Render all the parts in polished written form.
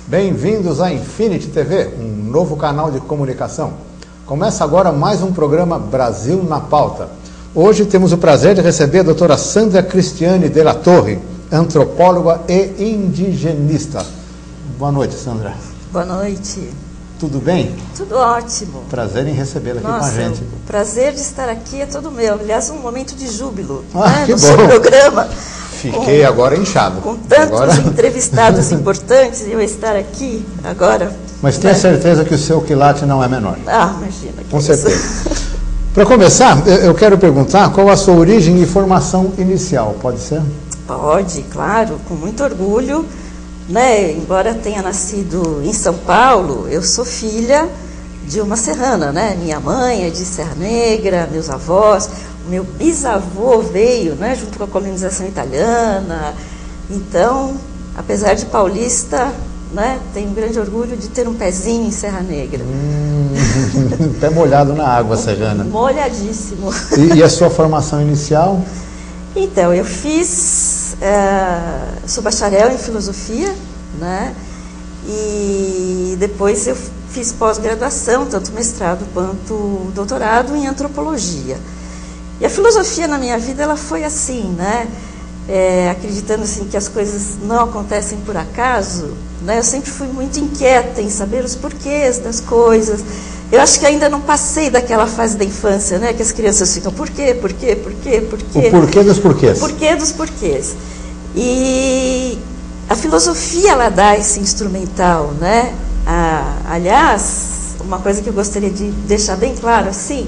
Bem-vindos à Infinity TV, um novo canal de comunicação. Começa agora mais um programa Brasil na Pauta. Hoje temos o prazer de receber a doutora Sandra Cristiane de la Torre, antropóloga e indigenista. Boa noite, Sandra. Boa noite. Tudo bem? Tudo ótimo. Prazer em recebê-la aqui com a gente. O prazer de estar aqui é todo meu. Aliás, um momento de júbilo que no bom. seu programa. Fiquei agora inchado. Com tantos entrevistados importantes e eu estar aqui agora. Mas tenha certeza que o seu quilate não é menor. Ah, imagina. Com certeza. Para começar, eu quero perguntar qual a sua origem e formação inicial, pode ser? Pode, claro, com muito orgulho. Né? Embora tenha nascido em São Paulo, eu sou filha de uma serrana, né? Minha mãe é de Serra Negra, meus avós, o meu bisavô veio, né, junto com a colonização italiana. Então, apesar de paulista, né, tenho um grande orgulho de ter um pezinho em Serra Negra. Pé molhado na água serrana. Molhadíssimo. E a sua formação inicial? Então, eu sou bacharel em filosofia, né? E depois eu fiz pós-graduação, tanto mestrado quanto doutorado em antropologia. E a filosofia na minha vida, ela foi assim, né? Acreditando assim, que as coisas não acontecem por acaso, né? Eu sempre fui muito inquieta em saber os porquês das coisas. Eu acho que ainda não passei daquela fase da infância, né? Que as crianças ficam, por quê? O porquê dos porquês. O porquê dos porquês. E a filosofia, ela dá esse instrumental, né? Aliás, uma coisa que eu gostaria de deixar bem claro, assim,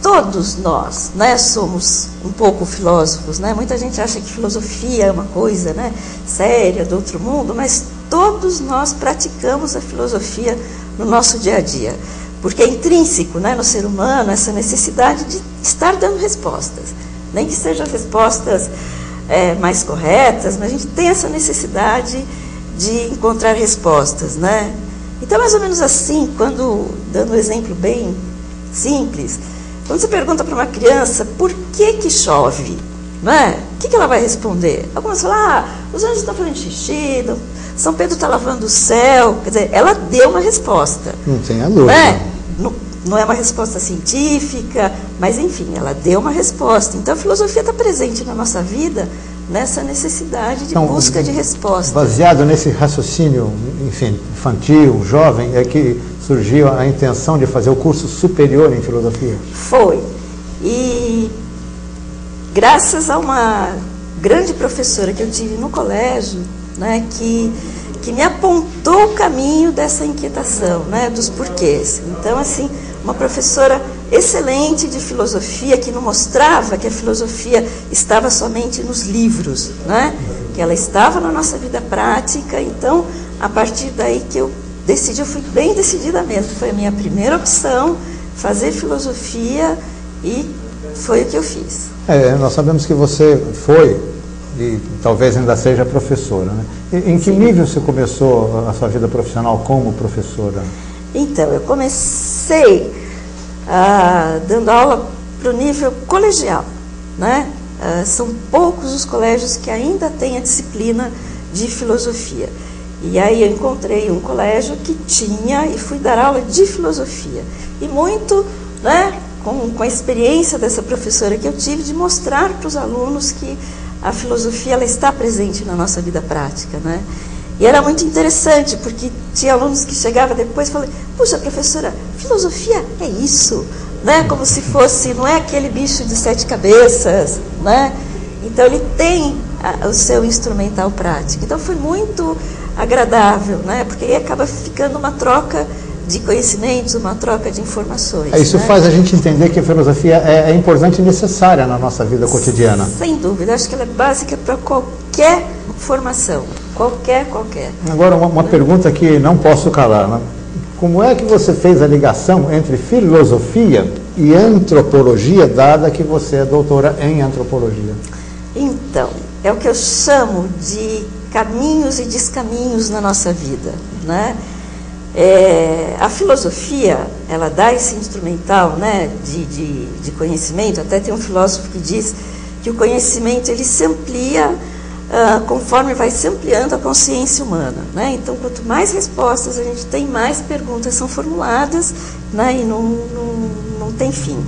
todos nós, né, somos um pouco filósofos, né? Muita gente acha que filosofia é uma coisa, né, séria, do outro mundo, mas todos nós praticamos a filosofia no nosso dia a dia. Porque é intrínseco, né, no ser humano essa necessidade de estar dando respostas. Nem que sejam respostas mais corretas, mas a gente tem essa necessidade de encontrar respostas, né? Então, mais ou menos assim, dando um exemplo bem simples, quando você pergunta para uma criança por que chove, não é? O que ela vai responder? Algumas falam, os anjos estão fazendo xixi, São Pedro está lavando o céu. Quer dizer, ela deu uma resposta. Não tem a dúvida. Não é uma resposta científica, mas enfim, ela deu uma resposta. Então a filosofia está presente na nossa vida nessa necessidade de busca de respostas. Baseado nesse raciocínio, enfim, infantil, jovem, é que surgiu a intenção de fazer o curso superior em filosofia? Foi. E graças a uma grande professora que eu tive no colégio, né, que me apontou o caminho dessa inquietação, né, dos porquês. Então, assim, uma professora excelente de filosofia, que não mostrava que a filosofia estava somente nos livros, né, que ela estava na nossa vida prática. Então, a partir daí que eu decidi, eu fui bem decidida mesmo, foi a minha primeira opção, fazer filosofia, e foi o que eu fiz. Nós sabemos que você foi, e talvez ainda seja professora, né? Em que nível você começou a sua vida profissional como professora? Então, eu comecei dando aula para o nível colegial, né? São poucos os colégios que ainda têm a disciplina de filosofia. E aí eu encontrei um colégio que tinha, e fui dar aula de filosofia. E muito, né, com a experiência dessa professora que eu tive, de mostrar para os alunos que a filosofia, ela está presente na nossa vida prática, né? E era muito interessante, porque tinha alunos que chegavam depois e falavam, puxa, professora, filosofia é isso, né? Como se fosse, não é aquele bicho de 7 cabeças, né? Então ele tem o seu instrumental prático. Então foi muito agradável, né? Porque aí acaba ficando uma troca de conhecimentos, uma troca de informações. Isso, né? Faz a gente entender que a filosofia é importante e necessária na nossa vida cotidiana. Sem dúvida, acho que ela é básica para qualquer formação, qualquer. Agora, uma pergunta que não posso calar, né? como é que você fez a ligação entre filosofia e antropologia, dada que você é doutora em antropologia? Então, é o que eu chamo de caminhos e descaminhos na nossa vida, né? A filosofia, ela dá esse instrumental, né, de conhecimento. Até tem um filósofo que diz que o conhecimento ele se amplia conforme vai se ampliando a consciência humana, né? Então, quanto mais respostas a gente tem, mais perguntas são formuladas, né, e não tem fim.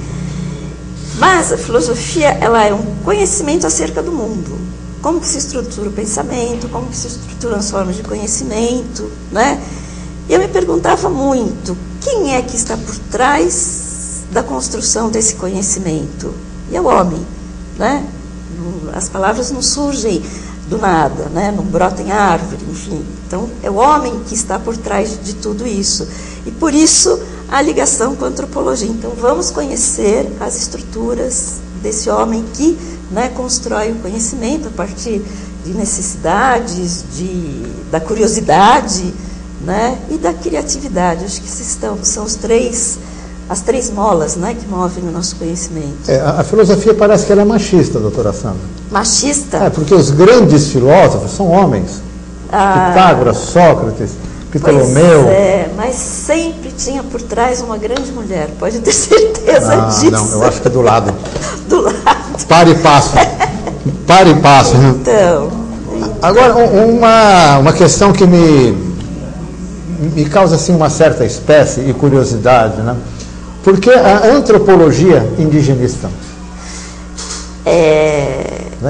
Mas a filosofia, ela é um conhecimento acerca do mundo. Como que se estrutura o pensamento, como que se estruturam as formas de conhecimento, né? E eu me perguntava muito, quem é que está por trás da construção desse conhecimento? E é o homem, né? As palavras não surgem do nada, né? Não brotam em árvore, enfim. Então, é o homem que está por trás de tudo isso. E por isso, a ligação com a antropologia. Então, vamos conhecer as estruturas desse homem que, né, constrói o conhecimento a partir de necessidades, da curiosidade, né, e da criatividade. Acho que são as três molas, né, que movem o nosso conhecimento. A filosofia parece que ela é machista, doutora Sandra. Machista? Porque os grandes filósofos são homens. Pitágoras, Sócrates, Ptolomeu. Pois é, mas sempre tinha por trás uma grande mulher, pode ter certeza disso. Não, eu acho que é do lado. Do lado. Para e passo. Para e passo. Então. Agora, uma questão que me causa assim uma certa espécie e curiosidade, né? Por que a antropologia indigenista?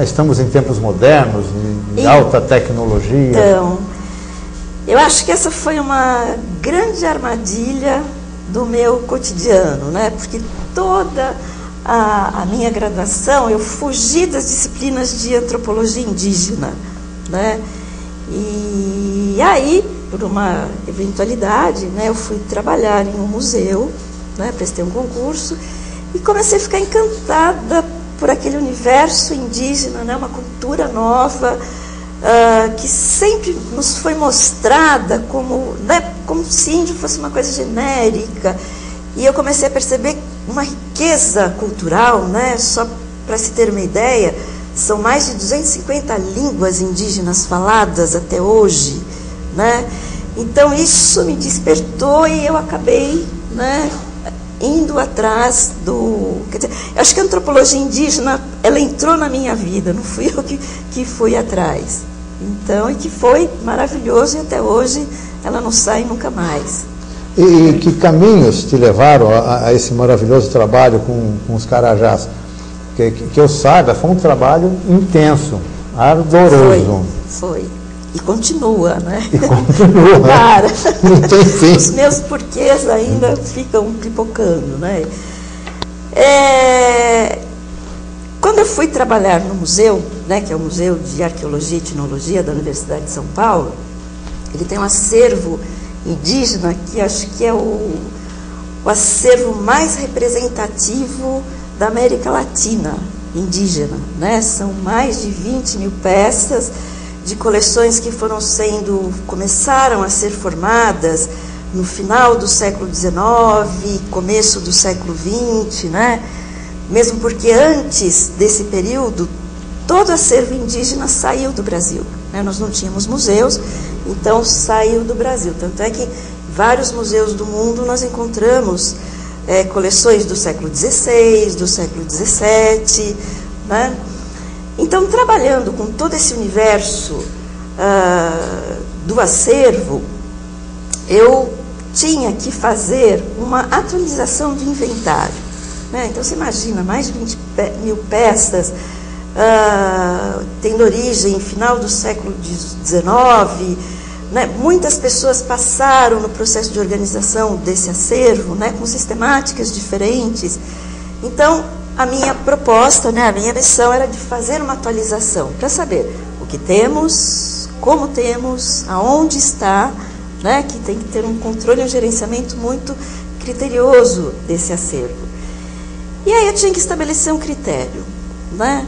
Estamos em tempos modernos, de alta tecnologia. Então, eu acho que essa foi uma grande armadilha do meu cotidiano, né? Porque toda a minha graduação eu fugi das disciplinas de antropologia indígena, né? E aí, por uma eventualidade, né, eu fui trabalhar em um museu, né, prestei um concurso e comecei a ficar encantada por aquele universo indígena, né, uma cultura nova, que sempre nos foi mostrada como, né, como se índio fosse uma coisa genérica. E eu comecei a perceber uma riqueza cultural, né, só para se ter uma ideia, são mais de 250 línguas indígenas faladas até hoje, né? Então isso me despertou e eu acabei, né, indo atrás do... Quer dizer, eu acho que a antropologia indígena, ela entrou na minha vida, não fui eu que fui atrás. Então, e que foi maravilhoso e até hoje ela não sai nunca mais. E que caminhos te levaram a esse maravilhoso trabalho com os Carajás? Que eu saiba, foi um trabalho intenso, ardoroso. Foi. E continua, né? E continua. Para. Não tem fim. Os meus porquês ainda ficam pipocando, né? Quando eu fui trabalhar no museu, né, que é o Museu de Arqueologia e Etnologia da Universidade de São Paulo, ele tem um acervo indígena que acho que é o acervo mais representativo da América Latina indígena, né? São mais de 20 mil peças de coleções que começaram a ser formadas no final do século XIX, começo do século XX, né? Mesmo porque antes desse período, todo acervo indígena saiu do Brasil, né? Nós não tínhamos museus, então saiu do Brasil. Tanto é que em vários museus do mundo nós encontramos coleções do século XVI, do século XVII, né? Então, trabalhando com todo esse universo do acervo, eu tinha que fazer uma atualização do inventário, né? Então, você imagina, mais de 20 mil peças, tendo origem no final do século XIX, né? Muitas pessoas passaram no processo de organização desse acervo, né, com sistemáticas diferentes. Então, a minha proposta, né, a minha missão era de fazer uma atualização, para saber o que temos, como temos, aonde está, né, que tem que ter um controle e um gerenciamento muito criterioso desse acervo. E aí eu tinha que estabelecer um critério, né?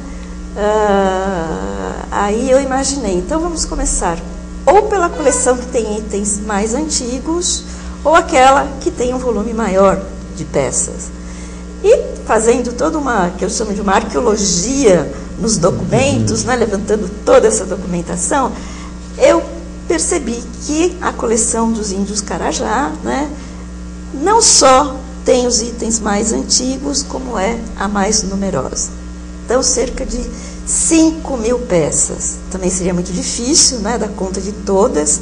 Aí eu imaginei, então vamos começar ou pela coleção que tem itens mais antigos, ou aquela que tem um volume maior de peças. E fazendo toda que eu chamo de uma arqueologia nos documentos, né, levantando toda essa documentação, eu percebi que a coleção dos índios Carajá, né, não só tem os itens mais antigos, como é a mais numerosa. Então, cerca de 5.000 peças. Também seria muito difícil, né, dar conta de todas.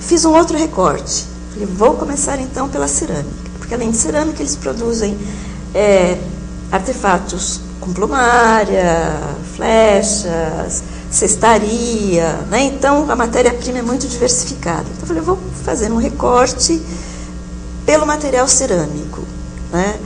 Fiz um outro recorte. Falei, vou começar então pela cerâmica, porque além de cerâmica eles produzem artefatos com plumária, flechas, cestaria, né? Então a matéria-prima é muito diversificada. Então eu falei, vou fazer um recorte pelo material cerâmico, né?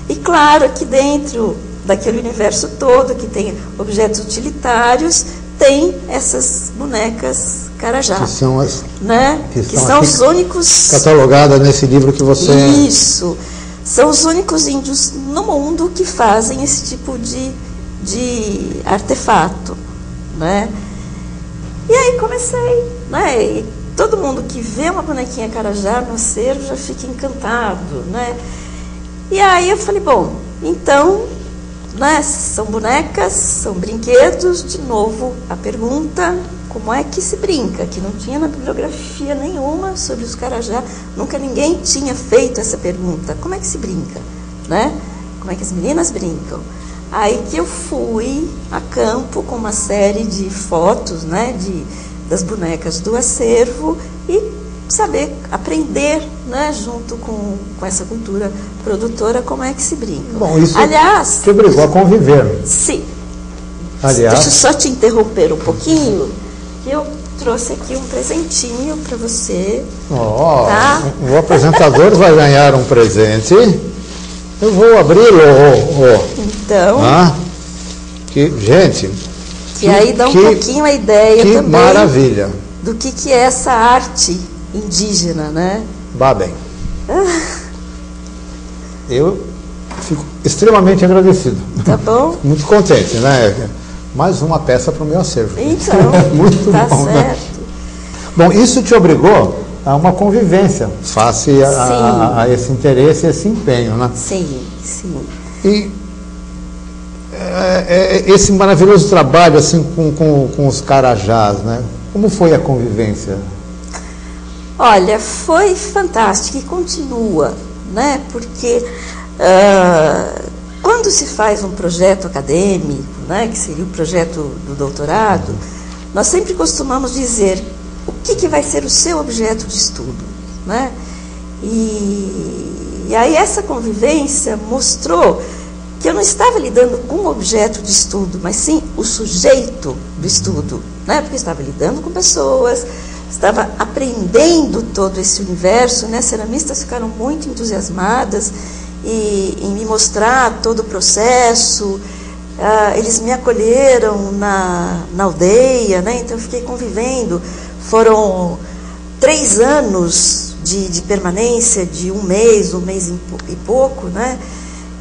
E claro que dentro daquele universo todo que tem objetos utilitários, tem essas bonecas Carajá. Que são as... Né? Que são os únicos... Catalogadas nesse livro que você... Isso. São os únicos índios no mundo que fazem esse tipo de artefato, né? E aí comecei, né? E todo mundo que vê uma bonequinha Carajá no acervo já fica encantado, né? E aí eu falei, bom, então... Né, são bonecas, são brinquedos. De novo, a pergunta, como é que se brinca? Que não tinha na bibliografia nenhuma sobre os Carajá, nunca ninguém tinha feito essa pergunta. Como é que se brinca? Né? Como é que as meninas brincam? Aí que eu fui a campo com uma série de fotos, né, das bonecas do acervo e saber, aprender, né, junto com essa cultura produtora, como é que se brinca. Bom, isso aliás, te obrigou a conviver. Sim. Aliás, deixa eu só te interromper um pouquinho, que eu trouxe aqui um presentinho para você. Tá? O apresentador vai ganhar um presente. Eu vou abri-lo. Então. Gente. Que aí dá um pouquinho a ideia que também. Maravilha. Do que é essa arte indígena, né? Vá bem. Eu fico extremamente agradecido. Tá bom? Muito contente, né? Mais uma peça para o meu acervo. Então, muito tá bom, certo. Né? Bom, isso te obrigou a uma convivência face a esse interesse e esse empenho, né? Sim, sim. E esse maravilhoso trabalho assim com os Carajás, né? Como foi a convivência? Olha, foi fantástico e continua, né? Porque quando se faz um projeto acadêmico, né, que seria o projeto do doutorado, nós sempre costumamos dizer o que vai ser o seu objeto de estudo, né? E aí essa convivência mostrou que eu não estava lidando com o objeto de estudo, mas sim o sujeito do estudo, né? Porque eu estava lidando com pessoas, estava aprendendo todo esse universo, né? Ceramistas ficaram muito entusiasmadas em me mostrar todo o processo. Eles me acolheram na aldeia, né? Então eu fiquei convivendo. Foram 3 anos de permanência, de um mês e pouco, né?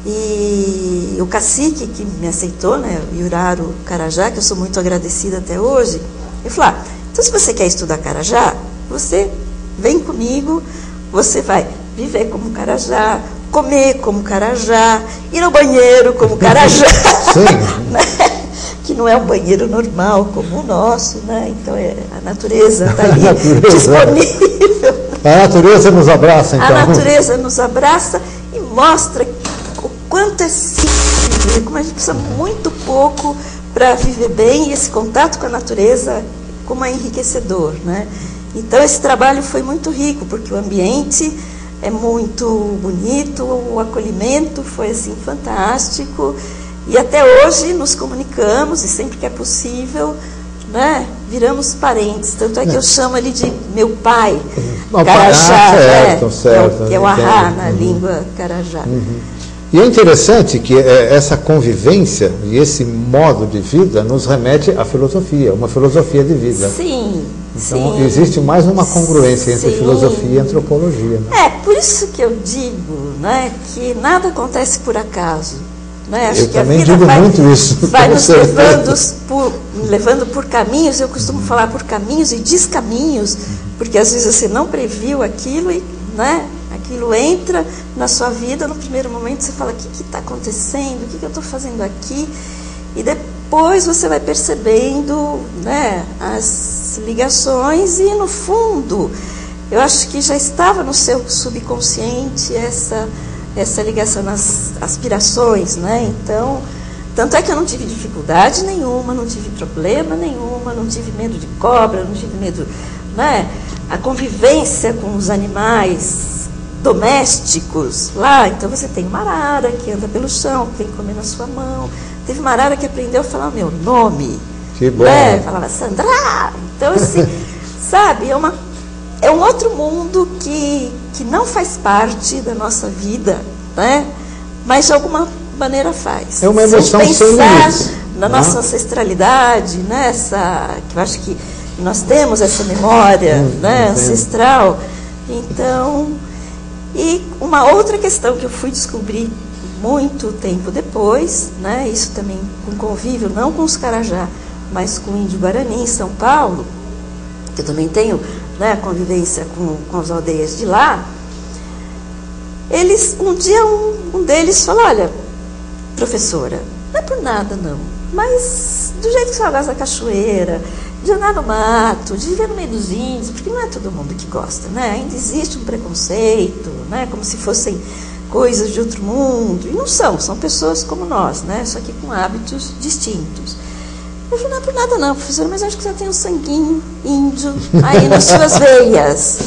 E o cacique que me aceitou, né, o Yuraro Carajá, que eu sou muito agradecida até hoje, ele falou, então se você quer estudar Carajá, você vem comigo, você vai viver como Carajá, comer como Carajá, ir ao banheiro como Carajá, né? Que não é um banheiro normal como o nosso, né? Então a natureza está ali disponível. A natureza nos abraça, então. A natureza nos abraça e mostra o quanto é simples viver, como a gente precisa muito pouco para viver bem, e esse contato com a natureza como é enriquecedor, né? Então esse trabalho foi muito rico, porque o ambiente é muito bonito, o acolhimento foi assim fantástico, e até hoje nos comunicamos, e sempre que é possível, né, viramos parentes. Tanto é que eu chamo ele de meu pai, Carajá, certo, que é o ahá na língua Carajá. E é interessante que essa convivência e esse modo de vida nos remete à filosofia, uma filosofia de vida. Sim. Então, sim, existe mais uma congruência entre filosofia e antropologia. Né? Por isso que eu digo, né, que nada acontece por acaso. Né? Acho eu que também a vida digo muito isso. Vai nos levando por caminhos, eu costumo falar por caminhos e descaminhos, porque às vezes você não previu aquilo e, né, aquilo entra na sua vida, no primeiro momento você fala, o que está acontecendo, o que eu estou fazendo aqui? E depois você vai percebendo, né, as ligações e, no fundo, eu acho que já estava no seu subconsciente essa ligação nas aspirações, né? Então, tanto é que eu não tive dificuldade nenhuma, não tive problema nenhuma, não tive medo de cobra, não tive medo, né? A convivência com os animais domésticos lá, então você tem uma arara que anda pelo chão, que vem comer na sua mão. Teve uma arara que aprendeu a falar o meu nome. Que bom. Né? Falava Sandra. Então, assim, sabe, é um outro mundo que não faz parte da nossa vida, né? Mas de alguma maneira faz. É uma emoção sem limites. Na nossa ancestralidade, né? Que eu acho que nós temos essa memória, né? Ancestral. Então, e uma outra questão que eu fui descobrir muito tempo depois, né? Isso também com convívio, não com os Carajá, mas com o índio Guarani em São Paulo, que eu também tenho, né, a convivência com as aldeias de lá. Um dia um deles falou, olha, professora, não é por nada não, mas do jeito que você gosta da cachoeira, de andar no mato, de viver no meio dos índios, porque não é todo mundo que gosta, né? Ainda existe um preconceito, né? Como se fossem coisas de outro mundo, e não são pessoas como nós, né? Só que com hábitos distintos. Eu falei, não é por nada não, professora, mas acho que você tem um sanguinho índio aí nas suas veias.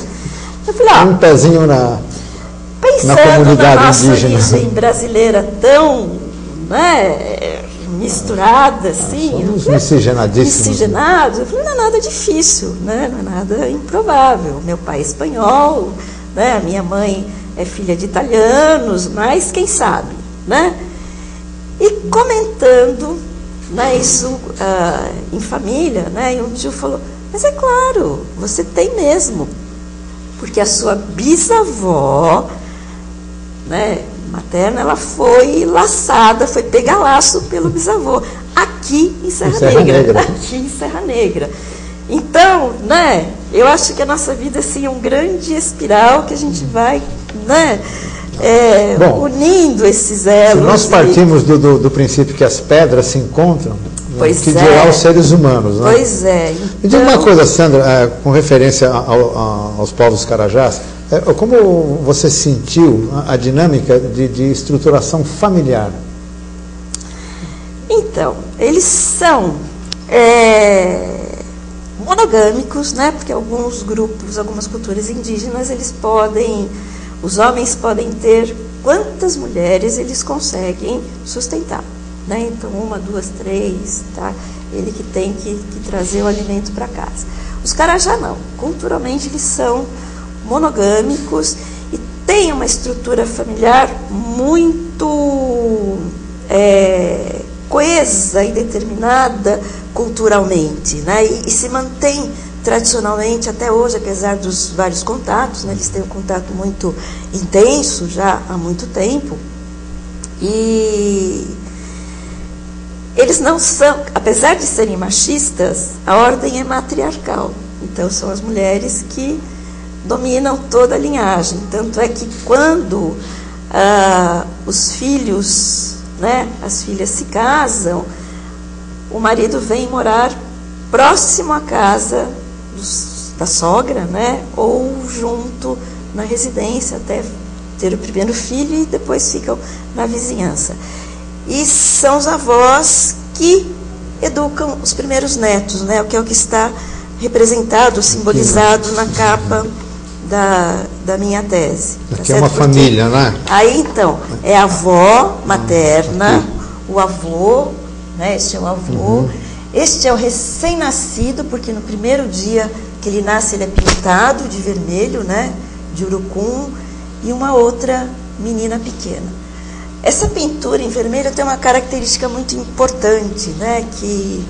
Eu falei, um pezinho na comunidade na nossa indígena. origem brasileira tão, né, misturada, assim. Somos miscigenadíssimos. Miscigenados. Eu falei, não é nada difícil, né? Não é nada improvável. Meu pai é espanhol, né? A minha mãe é filha de italianos, mas quem sabe, né? E comentando, né, isso em família, né? E um tio falou, mas é claro, você tem mesmo, porque a sua bisavó, né, materna, ela foi laçada, foi pegar laço pelo bisavô, aqui em Serra Negra. Aqui em Serra Negra. Então, né, eu acho que a nossa vida assim, é um grande espiral que a gente vai, né, Bom, unindo esses elos. Se nós partimos do princípio que as pedras se encontram, que dirá os seres humanos, né? Pois é. Então... Me diga uma coisa, Sandra, com referência aos povos Carajás, como você sentiu a dinâmica de estruturação familiar? Então, eles são monogâmicos, né? Porque alguns grupos, algumas culturas indígenas, os homens podem ter quantas mulheres eles conseguem sustentar, né? Então, 1, 2, 3, tá? Ele que tem que trazer o alimento para casa. Os Carajá não. Culturalmente, eles são monogâmicos e têm uma estrutura familiar muito coesa e determinada culturalmente, né? E se mantém tradicionalmente até hoje, apesar dos vários contatos, né? Eles têm um contato muito intenso já há muito tempo. E eles não são, apesar de serem machistas, a ordem é matriarcal. Então são as mulheres que dominam toda a linhagem. Tanto é que quando os filhos, né, as filhas se casam, o marido vem morar próximo à casa da sogra, né, ou junto na residência até ter o primeiro filho e depois ficam na vizinhança. E são os avós que educam os primeiros netos, né, que é o que está representado, simbolizado na capa da minha tese. Aqui é uma família, né? Aí, então, é a avó materna, o avô, né, este é o avô, este é o recém-nascido, porque no primeiro dia que ele nasce, ele é pintado de vermelho, né, de urucum, e uma outra menina pequena. Essa pintura em vermelho tem uma característica muito importante, né, que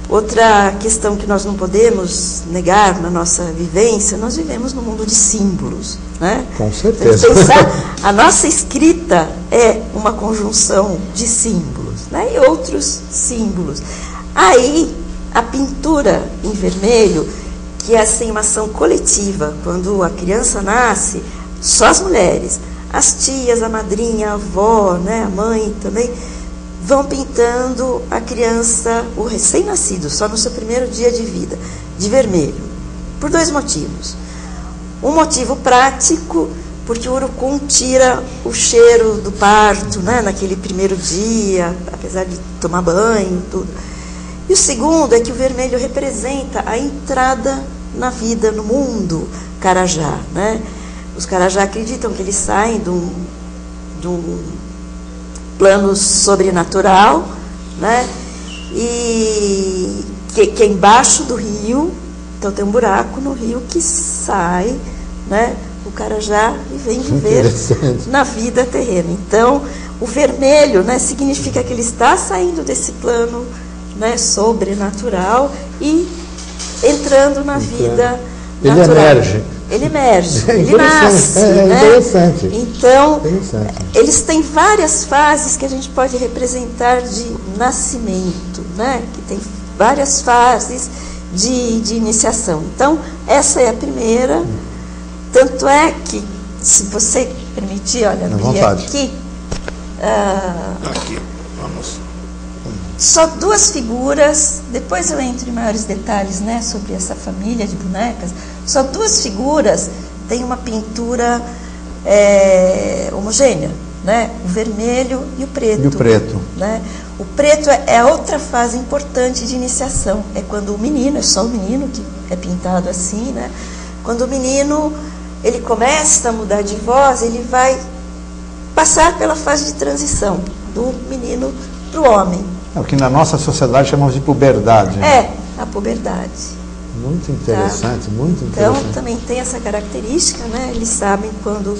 outra questão que nós não podemos negar na nossa vivência, nós vivemos num mundo de símbolos, né? Com certeza. Então, pensar, a nossa escrita é uma conjunção de símbolos, né? E outros símbolos. Aí, a pintura em vermelho, que é assim, uma ação coletiva. Quando a criança nasce, só as mulheres, as tias, a madrinha, a avó, né, a mãe também, vão pintando a criança, o recém-nascido, só no seu primeiro dia de vida, de vermelho, por 2 motivos. Um motivo prático, porque o urucum tira o cheiro do parto, né, naquele primeiro dia, apesar de tomar banho e tudo. E o segundo é que o vermelho representa a entrada na vida, no mundo Carajá, né? Os Carajá acreditam que eles saem de um plano sobrenatural, né? E que é embaixo do rio, então tem um buraco no rio que sai, né, o Carajá e vem viver na vida terrena. Então, o vermelho, né, significa que ele está saindo desse plano, né, sobrenatural e entrando na vida natural. Ele emerge, ele nasce. Interessante. Então, eles têm várias fases que a gente pode representar de nascimento, né? Que tem várias fases de iniciação. Então, essa é a primeira. Tanto é que, se você permitir, olha, abrir aqui. Aqui, vamos. Só 2 figuras, depois eu entro em maiores detalhes, né, sobre essa família de bonecas. Só 2 figuras têm uma pintura homogênea, né? O vermelho e o preto. E o preto. Né? O preto é outra fase importante de iniciação. É quando o menino, é só o menino que é pintado assim, né? Quando o menino ele começa a mudar de voz, ele vai passar pela fase de transição do menino para o homem. É o que na nossa sociedade chamamos de puberdade. É, a puberdade. Muito interessante, tá? Muito interessante. Então, também tem essa característica, né? Eles sabem quando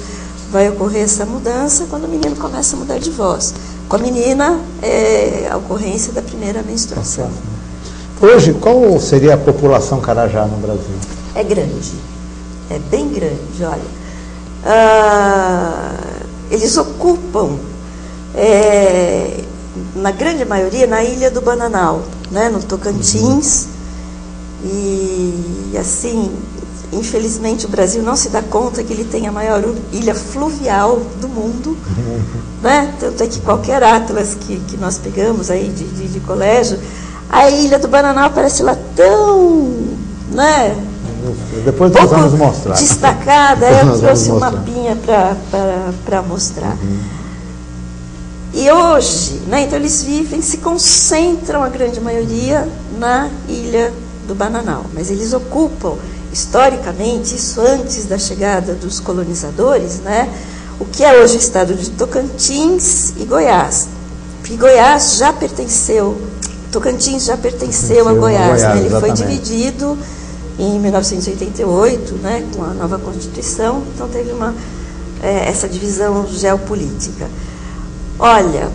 vai ocorrer essa mudança, quando o menino começa a mudar de voz. Com a menina, é a ocorrência da primeira menstruação. Hoje, qual seria a população Carajá no Brasil? É grande, é bem grande, olha. Eles ocupam, na grande maioria, na Ilha do Bananal, né, no Tocantins. E, assim, infelizmente o Brasil não se dá conta que ele tem a maior ilha fluvial do mundo, né? Tanto é que qualquer atlas que nós pegamos aí de colégio, a Ilha do Bananal parece lá tão, né? Depois nós vamos mostrar. Destacada, eu trouxe um mapinha para mostrar. E hoje, né, então eles vivem, se concentram, a grande maioria, na Ilha do Bananal. Mas eles ocupam, historicamente, isso antes da chegada dos colonizadores, né, o que é hoje o estado de Tocantins e Goiás. Porque Goiás já pertenceu, Tocantins já pertenceu a Goiás, né, ele foi dividido em 1988, né, com a nova Constituição, então teve essa divisão geopolítica. Olha,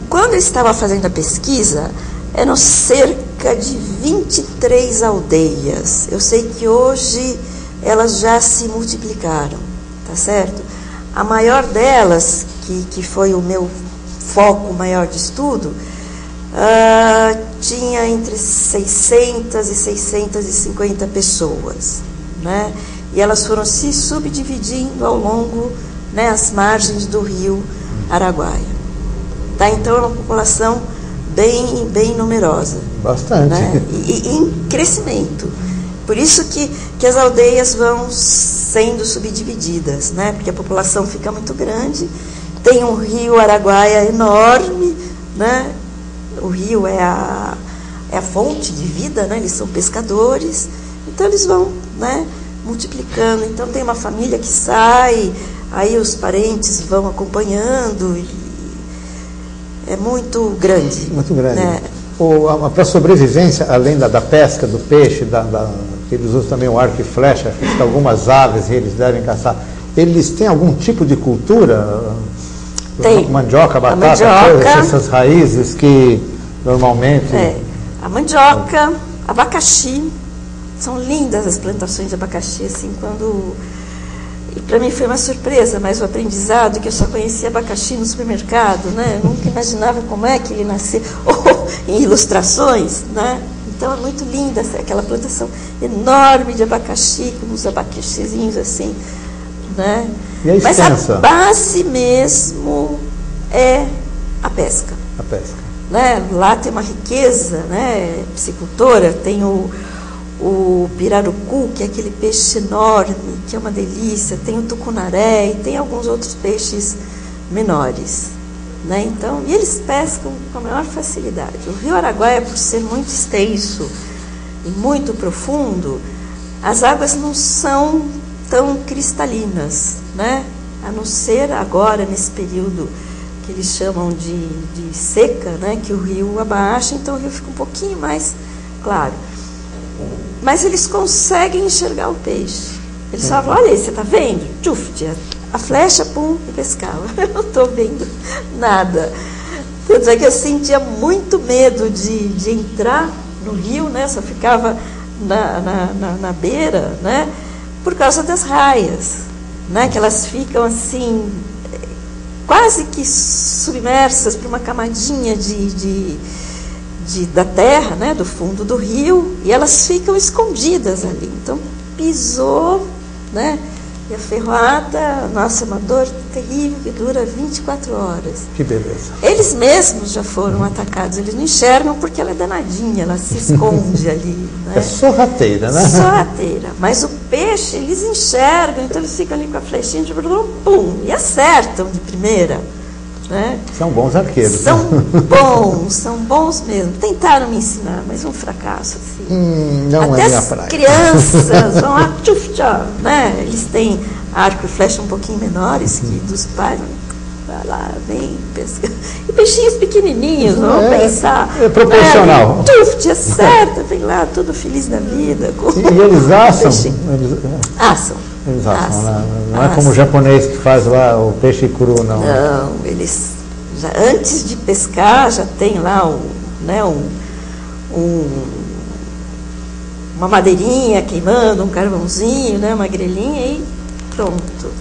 quando eu estava fazendo a pesquisa, eram cerca de 23 aldeias. Eu sei que hoje elas já se multiplicaram, tá certo? A maior delas, que foi o meu foco maior de estudo, tinha entre 600 e 650 pessoas, né? E elas foram se subdividindo ao longo, né, as margens do rio Araguaia. Tá? Então, é uma população bem numerosa. Bastante. Né? E em crescimento. Por isso que as aldeias vão sendo subdivididas, né? Porque a população fica muito grande, tem um rio Araguaia enorme, né? O rio é a fonte de vida, né? Eles são pescadores, então eles vão, né, multiplicando. Então tem uma família que sai, aí os parentes vão acompanhando, e é muito grande. Muito grande. Né? Para a sobrevivência, além da pesca, do peixe, eles usam também o arco e flecha, que algumas aves eles devem caçar. Eles têm algum tipo de cultura? Tem. Mandioca, batata, essas raízes que normalmente... A mandioca, abacaxi, são lindas as plantações de abacaxi, assim, quando... E para mim foi uma surpresa, mas o aprendizado, que eu só conhecia abacaxi no supermercado, né? Eu nunca imaginava como é que ele nasceu, ou em ilustrações, né? Então é muito linda aquela plantação enorme de abacaxi, com uns abacaxizinhos assim, né? E a extensa? Mas a base mesmo é a pesca. A pesca. Né? Lá tem uma riqueza, né, piscicultora, tem o pirarucu, que é aquele peixe enorme, que é uma delícia, tem o tucunaré e tem alguns outros peixes menores. Né? Então, e eles pescam com a maior facilidade. O rio Araguaia, por ser muito extenso e muito profundo, as águas não são tão cristalinas, né? A não ser agora, nesse período que eles chamam de seca, né? Que o rio abaixa, então o rio fica um pouquinho mais claro. Mas eles conseguem enxergar o peixe. Eles falam, olha aí, você está vendo? Tchuf, a flecha, pum, e pescava. Eu não estou vendo nada. Tanto é que eu sentia muito medo de entrar no rio, né? Só ficava na beira, né? Por causa das raias, né? Que elas ficam assim, quase que submersas por uma camadinha da terra, né? Do fundo do rio, e elas ficam escondidas ali. Então, pisou, né? E a ferroada, nossa, é uma dor terrível que dura 24 horas. Que beleza. Eles mesmos já foram atacados, eles não enxergam porque ela é danadinha, ela se esconde ali. Né? É sorrateira, né? Sorrateira. Mas o peixe, eles enxergam, então eles ficam ali com a flechinha, de pum, e acertam de primeira. Né? São bons arqueiros. São bons mesmo. Tentaram me ensinar, mas um fracasso. Assim. Não até é minha as praia. crianças vão lá, tchuf, tchau, né? Eles têm arco e flecha um pouquinho menores que dos pais. Vai lá, vem, pesca. E peixinhos pequenininhos, vamos pensar. É proporcional. Né? Tchuf, acerta, vem lá, todo feliz da vida. E eles assam? Assam. Eles assam, né? Não é como o japonês que faz lá o peixe cru, não. Não, eles já, antes de pescar já tem lá uma madeirinha queimando, um carvãozinho, né, uma grelhinha e pronto.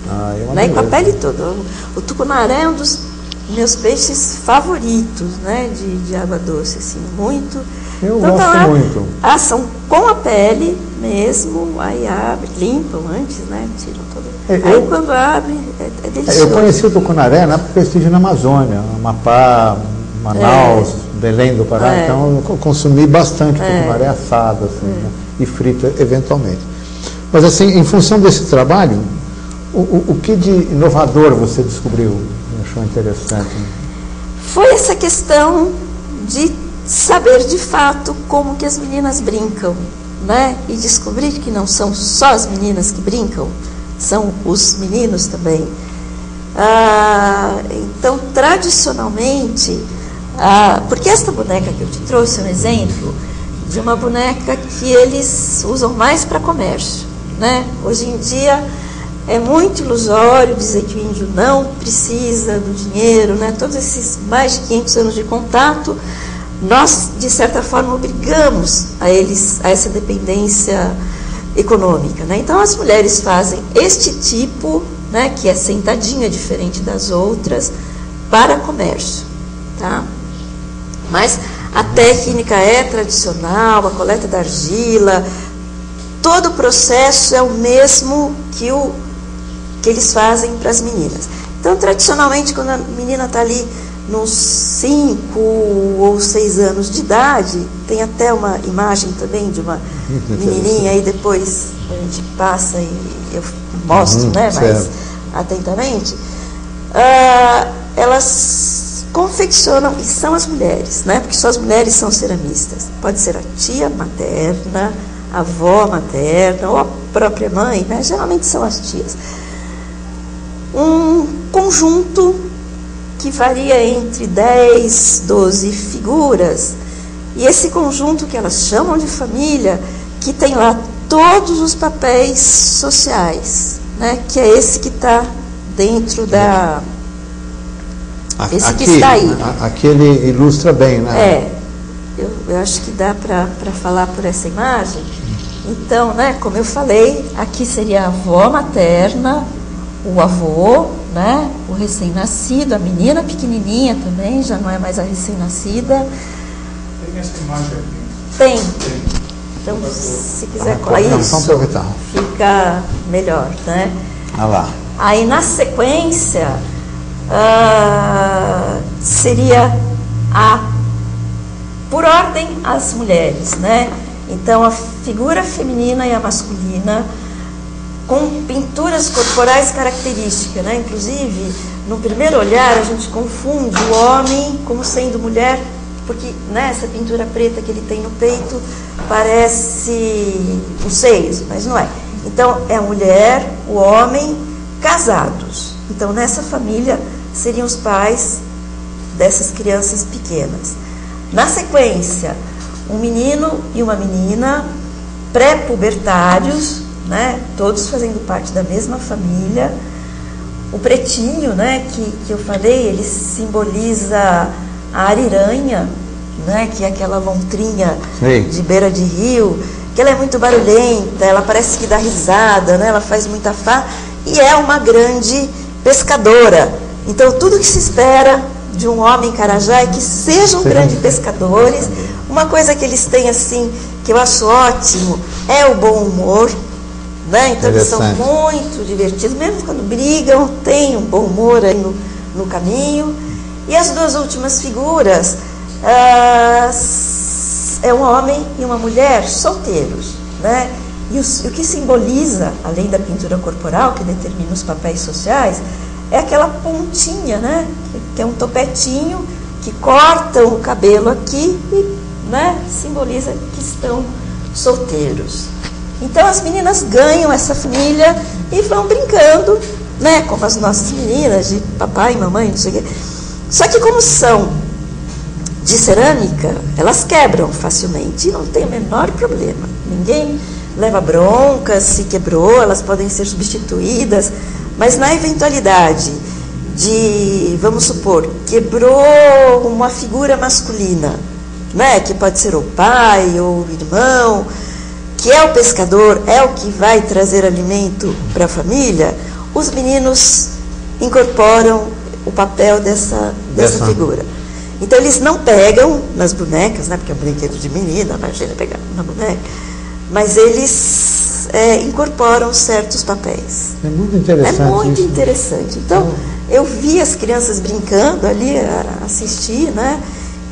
Né, e com a pele toda. O tucunaré é um dos meus peixes favoritos, né, de água doce, assim, muito. Eu então, gosto lá, muito. Assam com a pele mesmo, aí abrem, limpam antes, né, tiram todo. Aí quando abre, é delicioso. Eu conheci o tucunaré na época que eu estive na Amazônia, Amapá, Manaus, Belém do Pará, então eu consumi bastante tucunaré assado, assim, né, e frito eventualmente. Mas assim, em função desse trabalho, o que de inovador você descobriu, achou interessante? Foi essa questão de saber de fato como que as meninas brincam, né? E descobrir que não são só as meninas que brincam, são os meninos também. Então, tradicionalmente, porque esta boneca que eu te trouxe é um exemplo de uma boneca que eles usam mais para comércio, né? Hoje em dia é muito ilusório dizer que o índio não precisa do dinheiro, né? Todos esses mais de 500 anos de contato, nós, de certa forma, obrigamos a eles a essa dependência econômica, né? Então, as mulheres fazem este tipo, né, que é sentadinha, diferente das outras, para comércio, tá? Mas a técnica é tradicional, a coleta da argila, todo o processo é o mesmo que eles fazem para as meninas. Então, tradicionalmente, quando a menina está ali nos 5 ou 6 anos de idade, tem até uma imagem também de uma menininha, aí depois a gente passa e eu mostro, né, mais atentamente, elas confeccionam, e são as mulheres, né, porque só as mulheres são ceramistas, pode ser a tia materna, a avó materna, ou a própria mãe, né, geralmente são as tias. Um conjunto que varia entre 10, 12 figuras, e esse conjunto que elas chamam de família, que tem lá todos os papéis sociais, né, que é esse que está dentro da... esse aqui, que está aí. Aqui ele ilustra bem, né? Eu acho que dá para falar por essa imagem. Então, né, como eu falei, aqui seria a avó materna, o avô, né, o recém-nascido, a menina pequenininha também, já não é mais a recém-nascida. Tem essa imagem aqui. Tem. Então, se quiser colar isso, fica melhor, né? Ah lá. Aí, na sequência, seria por ordem as mulheres, né? Então, a figura feminina e a masculina, com pinturas corporais características, né? Inclusive, no primeiro olhar, a gente confunde o homem como sendo mulher, porque, né, essa pintura preta que ele tem no peito parece os seios, mas não é. Então, é a mulher, o homem, casados. Então, nessa família, seriam os pais dessas crianças pequenas. Na sequência, um menino e uma menina, pré-pubertários, né, todos fazendo parte da mesma família. O pretinho, né, que eu falei, ele simboliza a ariranha, né, que é aquela lontrinha de beira de rio, que ela é muito barulhenta, ela parece que dá risada, né, ela faz muita farra, e é uma grande pescadora. Então, tudo que se espera de um homem carajá é que sejam grandes pescadores. Uma coisa que eles têm, assim, que eu acho ótimo, é o bom humor, né? Então, eles são muito divertidos, mesmo quando brigam, tem um bom humor aí no caminho. E as duas últimas figuras, é um homem e uma mulher solteiros, né? E o que simboliza, além da pintura corporal, que determina os papéis sociais, é aquela pontinha, né? Que é um topetinho que corta o cabelo aqui e, né, simboliza que estão solteiros. Então as meninas ganham essa família e vão brincando, né, como as nossas meninas, de papai e mamãe, não sei o quê. Só que como são de cerâmica, elas quebram facilmente e não tem o menor problema. Ninguém leva bronca, se quebrou, elas podem ser substituídas, mas na eventualidade de, vamos supor, quebrou uma figura masculina, né, que pode ser o pai ou o irmão, que é o pescador, é o que vai trazer alimento para a família, os meninos incorporam o papel dessa figura. Então, eles não pegam nas bonecas, né, porque é um brinquedo de menina, imagina pegar na boneca, mas eles incorporam certos papéis. É muito interessante. É muito interessante. Então, eu vi as crianças brincando ali, assistir, né?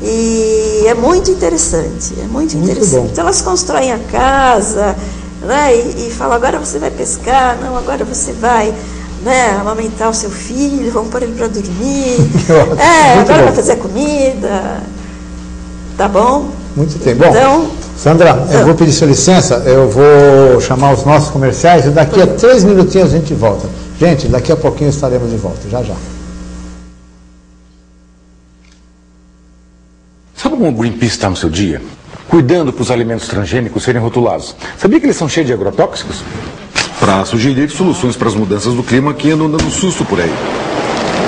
E é muito interessante, é muito interessante. Bom. Então, elas constroem a casa, né? E falam, agora você vai pescar, não, agora você vai, né, amamentar o seu filho, vamos pôr ele para dormir. Agora vai fazer a comida. Tá bom? Muito bem. Bom, então, Sandra, eu vou pedir sua licença, eu vou chamar os nossos comerciais e daqui a 3 minutinhos a gente volta. Gente, daqui a pouquinho estaremos de volta, já já. Sabe como o Greenpeace está no seu dia? Cuidando para os alimentos transgênicos serem rotulados. Sabia que eles são cheios de agrotóxicos? Para sugerir soluções para as mudanças do clima que andam dando susto por aí.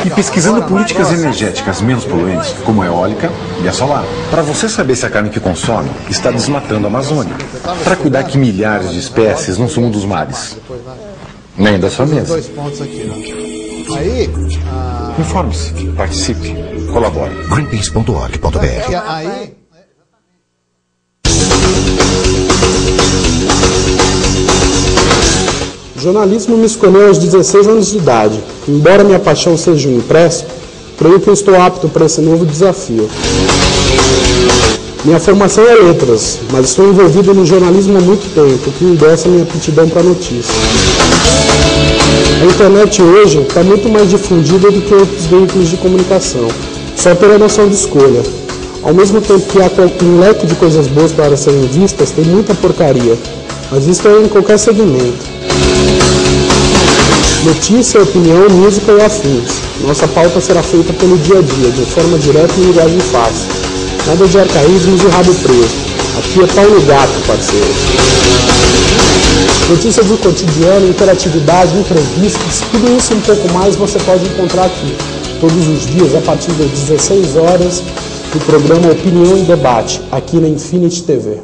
E pesquisando políticas energéticas menos poluentes, como a eólica e a solar. Para você saber se a carne que consome está desmatando a Amazônia. Para cuidar que milhares de espécies não sumam dos mares. Nem da sua mesa. Informe-se, participe, colabore. Greenpeace.org.br. Jornalismo me escolheu aos 16 anos de idade. Embora minha paixão seja o impresso, creio que eu estou apto para esse novo desafio. Minha formação é letras, mas estou envolvido no jornalismo há muito tempo, o que endossa minha aptidão para notícias. A internet hoje está muito mais difundida do que outros veículos de comunicação, só pela noção de escolha. Ao mesmo tempo que há um leque de coisas boas para serem vistas, tem muita porcaria, mas isso é em qualquer segmento. Notícia, opinião, música e afins. Nossa pauta será feita pelo dia a dia, de forma direta e linguagem fácil. Nada de arcaísmos e rabo preso. Aqui é Paulo Gato, parceiro. Notícias do cotidiano, interatividade, entrevistas, tudo isso e um pouco mais você pode encontrar aqui. Todos os dias, a partir das 16 horas, no programa Opinião e Debate, aqui na Infinity TV.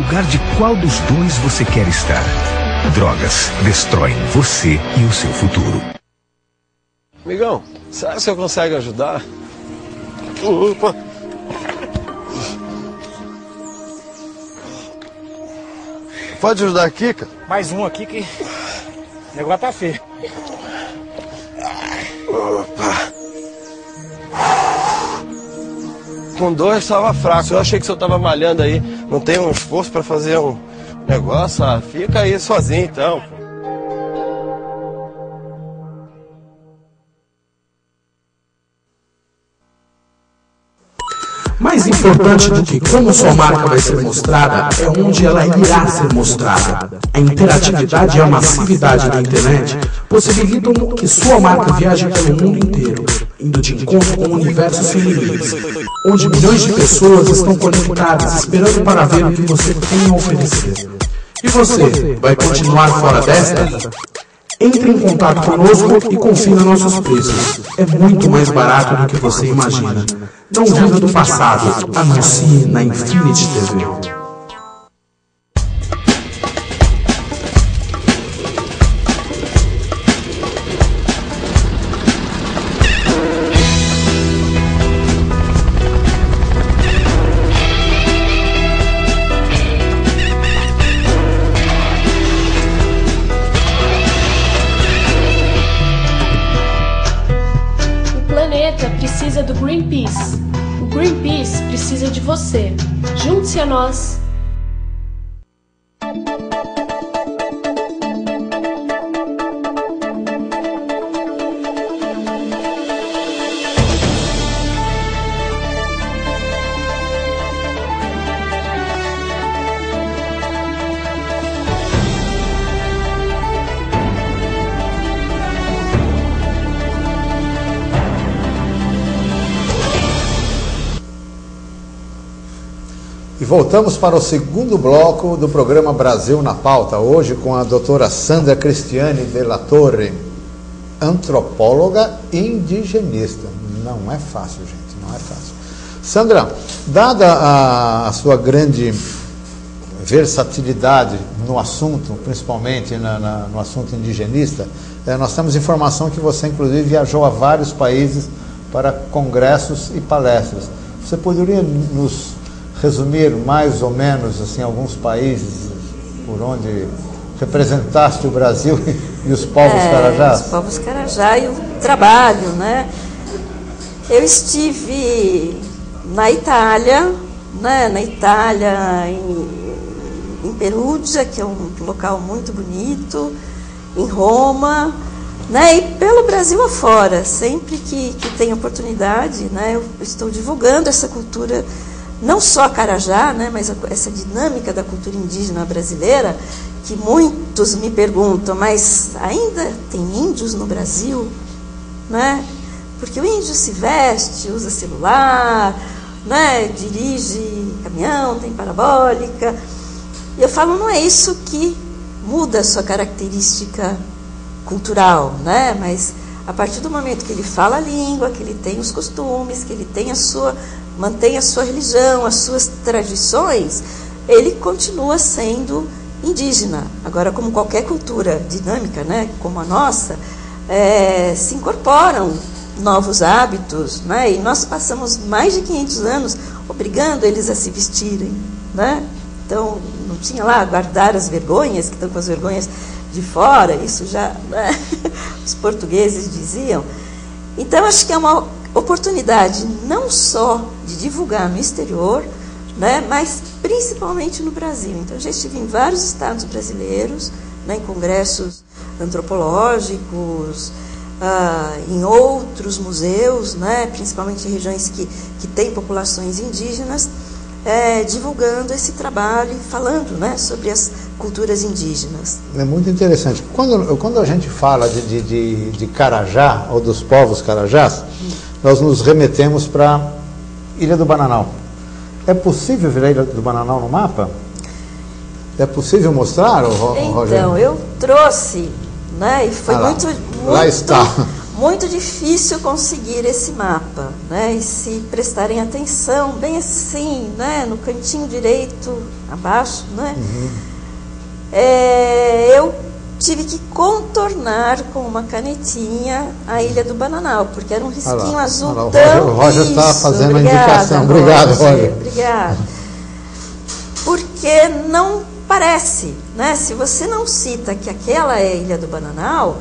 lugar de qual dos dois você quer estar. Drogas destroem você e o seu futuro. Amigão, será que você consegue ajudar? Opa! Pode ajudar aqui, cara? Mais um aqui que o negócio tá feio. Opa! Com 2 estava fraco. Eu achei que o senhor estava malhando aí. Não tem um esforço para fazer um negócio? Ah, fica aí sozinho então. Mais importante do que como sua marca vai ser mostrada é onde ela irá ser mostrada. A interatividade e a massividade da internet possibilitam que sua marca viaje pelo mundo inteiro, indo de encontro com universos femininos, onde milhões de pessoas estão conectadas esperando para ver o que você tem a oferecer. E você, vai continuar fora desta? Entre em contato conosco e confira nossos preços. É muito mais barato do que você imagina. Não viva do passado. Anuncie na Infinity TV. Precisa do Greenpeace. O Greenpeace precisa de você. Junte-se a nós. E voltamos para o segundo bloco do programa Brasil na Pauta, hoje com a doutora Sandra Cristiane Della Torre, antropóloga e indigenista. Não é fácil, gente, não é fácil. Sandra, dada a sua grande versatilidade no assunto, principalmente no assunto indigenista, nós temos informação que você, inclusive, viajou a vários países para congressos e palestras. Você poderia nos resumir mais ou menos assim alguns países por onde representaste o Brasil e os povos carajás? Os povos carajá e o trabalho, né? Eu estive na Itália, né? Na Itália, em Perugia, que é um local muito bonito, em Roma, né? E pelo Brasil afora, sempre que tem oportunidade, né? Eu estou divulgando essa cultura, não só a carajá, né, mas essa dinâmica da cultura indígena brasileira, que muitos me perguntam, mas ainda tem índios no Brasil? Né? Porque o índio se veste, usa celular, né, dirige caminhão, tem parabólica. E eu falo, não é isso que muda a sua característica cultural, né? Mas a partir do momento que ele fala a língua, que ele tem os costumes, que ele tem mantém a sua religião, as suas tradições, ele continua sendo indígena. Agora, como qualquer cultura dinâmica, né, como a nossa, se incorporam novos hábitos, né, e nós passamos mais de 500 anos obrigando eles a se vestirem, né? Então, não tinha lá guardar as vergonhas, que estão com as vergonhas de fora, isso já, né, os portugueses diziam. Então, acho que é uma oportunidade não só de divulgar no exterior, né, mas principalmente no Brasil. Então, já estive em vários estados brasileiros, né, em congressos antropológicos, em outros museus, né, principalmente em regiões que têm populações indígenas, divulgando esse trabalho e falando, né, sobre as culturas indígenas. É muito interessante. Quando a gente fala de Carajá, ou dos povos carajás, nós nos remetemos para a Ilha do Bananal. É possível ver a Ilha do Bananal no mapa? É possível mostrar, Rogério? Então, eu trouxe, né, e foi lá está. muito difícil conseguir esse mapa, né? E se prestarem atenção, bem assim, né? No cantinho direito, abaixo, né? Eu tive que contornar com uma canetinha a Ilha do Bananal, porque era um risquinho azul tão... O Roger está fazendo a indicação. Obrigado, Roger. Obrigada. Porque não parece, né? Se você não cita que aquela é a Ilha do Bananal,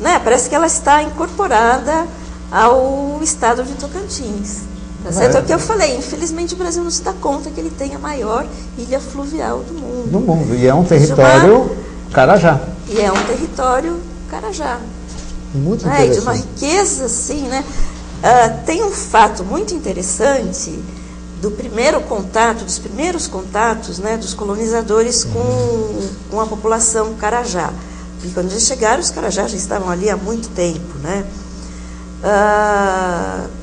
né? Parece que ela está incorporada ao estado de Tocantins. Tá certo? É o que eu falei. Infelizmente o Brasil não se dá conta que ele tem a maior ilha fluvial do mundo. Do mundo. E é um território Carajá. E é um território Carajá. Muito interessante. interessante. De uma riqueza, assim, né? Tem um fato muito interessante dos primeiros contatos, né, dos colonizadores com a população Carajá. Porque quando eles chegaram, os Carajás já estavam ali há muito tempo, né?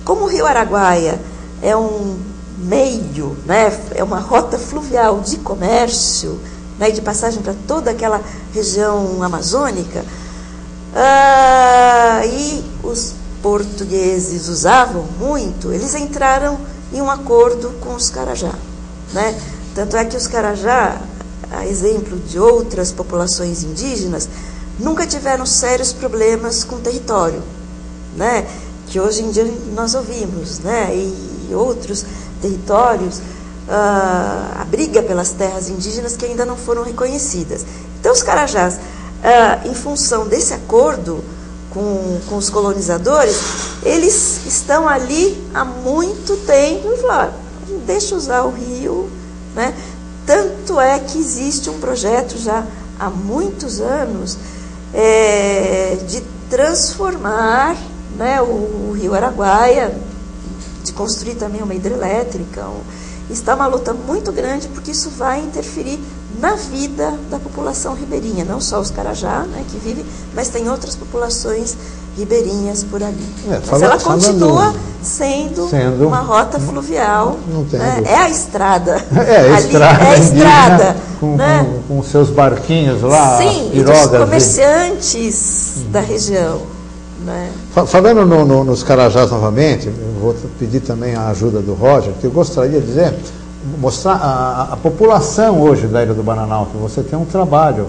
Como o Rio Araguaia é um meio, né, é uma rota fluvial de comércio, né, de passagem para toda aquela região amazônica, e os portugueses usavam muito, eles entraram em um acordo com os Carajá, né? Tanto é que os Carajá, a exemplo de outras populações indígenas, nunca tiveram sérios problemas com o território, né? Que hoje em dia nós ouvimos, né? E outros territórios, a briga pelas terras indígenas que ainda não foram reconhecidas. Então os Carajás, em função desse acordo com os colonizadores, eles estão ali há muito tempo e falaram, deixa usar o rio, né? Tanto é que existe um projeto já há muitos anos de transformar, né, o Rio Araguaia, de construir também uma hidrelétrica. Está uma luta muito grande, porque isso vai interferir na vida da população ribeirinha, não só os Carajá, né, que vivem, mas tem outras populações ribeirinhas por ali. Mas ela continua sendo uma rota fluvial, né? É a estrada. A estrada. Com seus barquinhos lá, sim, e dos comerciantes da região. Né? Falando nos Carajás novamente, eu vou pedir também a ajuda do Roger, que eu gostaria de dizer, mostrar a população hoje da Ilha do Bananal, que você tem um trabalho,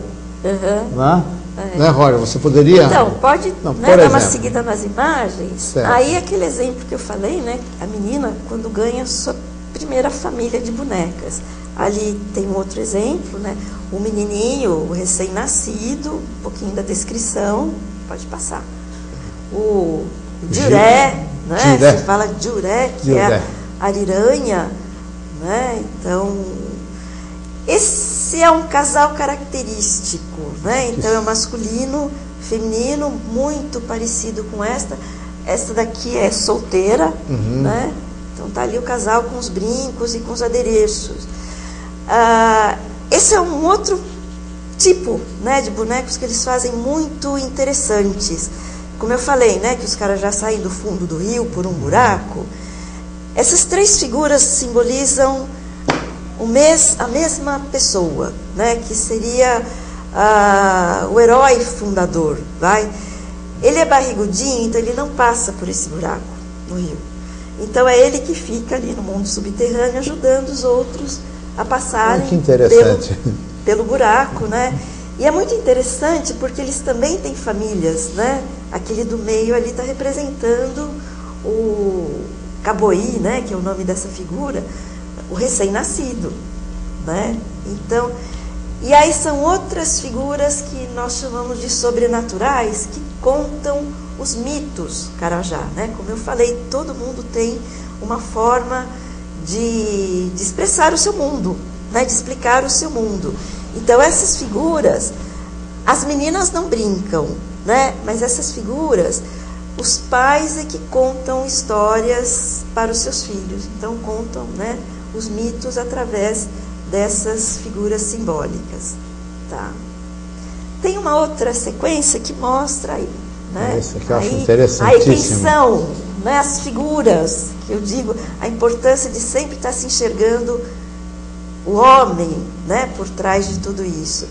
né, Roger? Você poderia... Então, pode dar uma seguida nas imagens. Certo. Aí aquele exemplo que eu falei, né, a menina quando ganha sua primeira família de bonecas. Ali tem um outro exemplo, né, o menininho, o recém-nascido, um pouquinho da descrição, pode passar. O Juré, né? Se fala Juré, que é a ariranha, né? Então, esse é um casal característico, né? Então é masculino, feminino, muito parecido com esta. Esta daqui é solteira, né? Então tá ali o casal com os brincos e com os adereços. Esse é um outro tipo, né, de bonecos que eles fazem muito interessantes. Como eu falei, né, que os caras já saem do fundo do rio por um buraco. Essas três figuras simbolizam a mesma pessoa, né, que seria o herói fundador. Ele é barrigudinho, então ele não passa por esse buraco no rio. Então é ele que fica ali no mundo subterrâneo ajudando os outros a passarem pelo buraco, né? E é muito interessante porque eles também têm famílias, né? Aquele do meio ali está representando o Caboí, né? Que é o nome dessa figura, o recém-nascido, né? Então, e aí são outras figuras que nós chamamos de sobrenaturais, que contam os mitos Carajá, né? Como eu falei, todo mundo tem uma forma de expressar o seu mundo, né? De explicar o seu mundo. Então essas figuras, as meninas não brincam, né? Mas essas figuras, os pais é que contam histórias para os seus filhos. Então contam, né, os mitos através dessas figuras simbólicas. Tá? Tem uma outra sequência que mostra aí, né? Essa que eu acho interessantíssimo. Aí quem são, né, as figuras, que eu digo, a importância de sempre estar se enxergando o homem, né, por trás de tudo isso.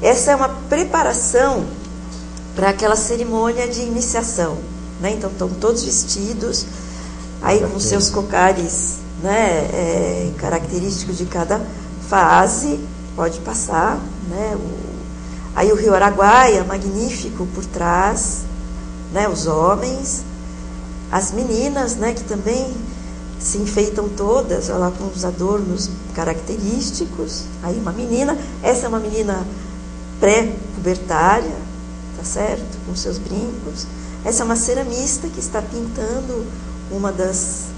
Essa é uma preparação para aquela cerimônia de iniciação, né? Então estão todos vestidos, aí com seus cocares, né, característicos de cada fase, pode passar, né? Aí o rio Araguaia, magnífico por trás, né? Os homens, as meninas, né, que também se enfeitam todas, olha lá, com os adornos característicos. Aí uma menina, essa é uma menina pré-pubertária, tá certo? Com seus brincos. Essa é uma ceramista que está pintando uma das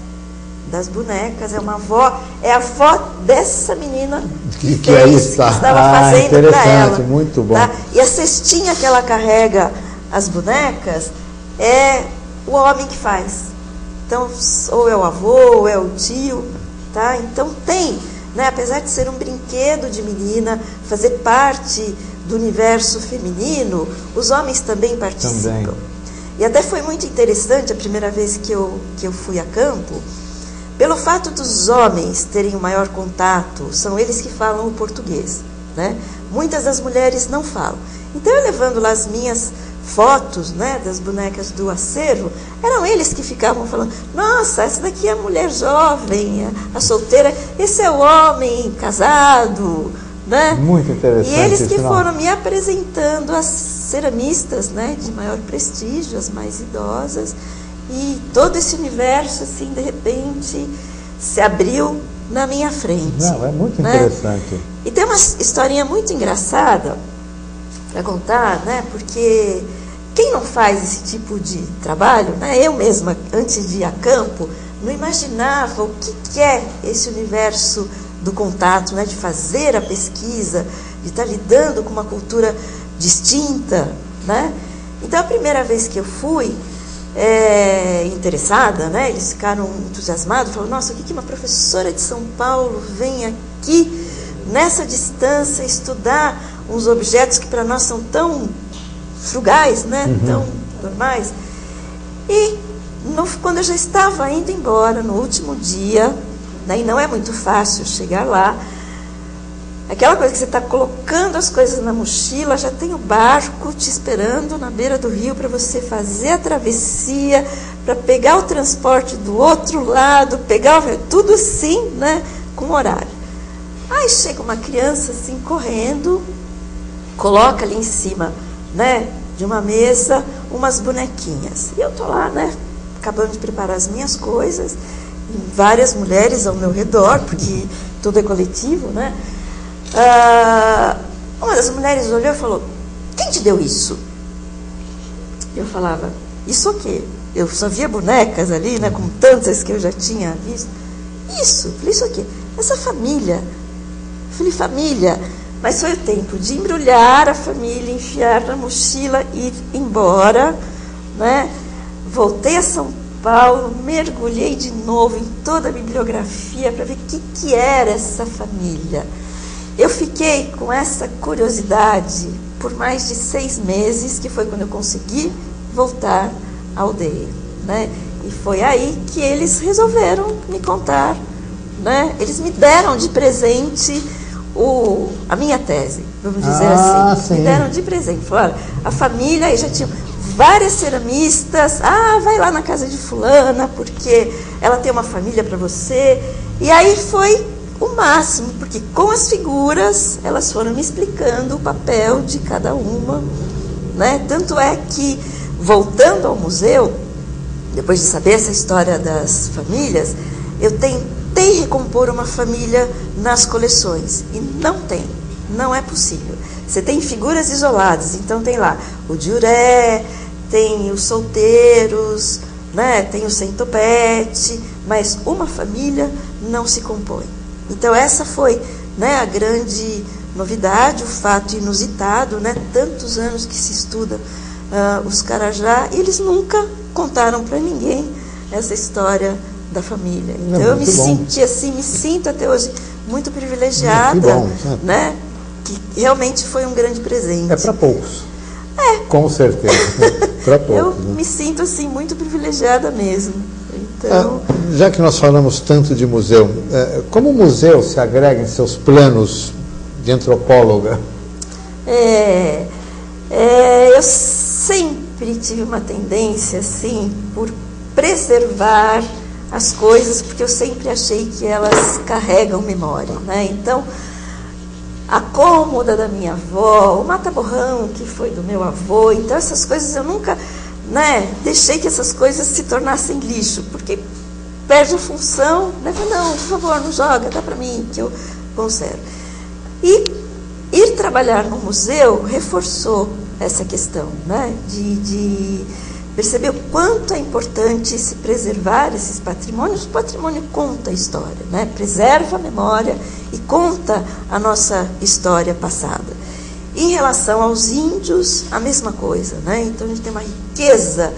bonecas, é uma avó, é a avó dessa menina que aí está. Que estava fazendo para ela. Muito bom. Tá? E a cestinha que ela carrega as bonecas é o homem que faz. Então, ou é o avô, ou é o tio, tá? Então tem, né, apesar de ser um brinquedo de menina, fazer parte do universo feminino, os homens também participam. Também. E até foi muito interessante a primeira vez que eu fui a campo, pelo fato dos homens terem o maior contato, são eles que falam o português, né? Muitas das mulheres não falam. Então, eu levando lá as minhas fotos, né, das bonecas do acervo, eram eles que ficavam falando: nossa, essa daqui é a mulher jovem, a solteira, esse é o homem casado, né? Muito interessante. E eles que foram me apresentando as ceramistas, né, de maior prestígio, as mais idosas, e todo esse universo, assim, de repente, se abriu na minha frente. Não, é muito interessante. Né? E tem uma historinha muito engraçada para contar, né? Porque quem não faz esse tipo de trabalho, né? Eu mesma, antes de ir a campo, não imaginava o que é esse universo do contato, né? De fazer a pesquisa, de estar lidando com uma cultura distinta, né? Então, a primeira vez que eu fui interessada, né? Eles ficaram entusiasmados, falaram: nossa, o que uma professora de São Paulo vem aqui nessa distância estudar uns objetos que para nós são tão frugais, né? Tão normais. E quando eu já estava indo embora, no último dia, né? E não é muito fácil chegar lá, aquela coisa que você está colocando as coisas na mochila, já tem o barco te esperando na beira do rio para você fazer a travessia, para pegar o transporte do outro lado, tudo assim, né? Com horário. Aí chega uma criança assim, correndo, coloca ali em cima, né, de uma mesa, umas bonequinhas. E eu tô lá, né, acabando de preparar as minhas coisas, e várias mulheres ao meu redor, porque tudo é coletivo, né? Uma das mulheres olhou e falou: quem te deu isso? Eu falava: isso o quê? Eu só via bonecas ali, né, com tantas que eu já tinha visto. Isso, falei: isso o quê? Essa família. Eu falei: família. Mas foi o tempo de embrulhar a família, enfiar na mochila e ir embora, né? Voltei a São Paulo, mergulhei de novo em toda a bibliografia para ver o que era essa família. Eu fiquei com essa curiosidade por mais de 6 meses, que foi quando eu consegui voltar à aldeia, né? E foi aí que eles resolveram me contar, né? Eles me deram de presente a minha tese, vamos dizer assim. Sim. Me deram de presente. Falaram: a família, aí já tinha várias ceramistas. Vai lá na casa de fulana, porque ela tem uma família para você. E aí foi o máximo, porque com as figuras elas foram me explicando o papel de cada uma, né? Tanto é que, voltando ao museu, depois de saber essa história das famílias, eu tentei recompor uma família nas coleções, e não é possível. Você tem figuras isoladas, então tem lá o diuré, tem os solteiros, né? Tem o sem topete, mas uma família não se compõe. Então essa foi, né, a grande novidade, o fato inusitado, né? Tantos anos que se estuda os Carajá, e eles nunca contaram para ninguém essa história da família. Então eu me senti assim, me sinto até hoje muito privilegiada, né? Que realmente foi um grande presente. É para poucos. Com certeza. Para poucos. Eu me sinto assim muito privilegiada mesmo. Então, já que nós falamos tanto de museu, como o museu se agrega em seus planos de antropóloga? eu sempre tive uma tendência, assim, por preservar as coisas, porque eu sempre achei que elas carregam memória, né? Então, a cômoda da minha avó, o mata-borrão que foi do meu avô, então essas coisas eu nunca, né, deixei que essas coisas se tornassem lixo, porque perde a função, né? Não, por favor, não joga, dá para mim que eu conservo. E ir trabalhar no museu reforçou essa questão, né, de perceber o quanto é importante se preservar esses patrimônios. O patrimônio conta a história, né? Preserva a memória e conta a nossa história passada. Em relação aos índios, a mesma coisa, né? Então a gente tem uma riqueza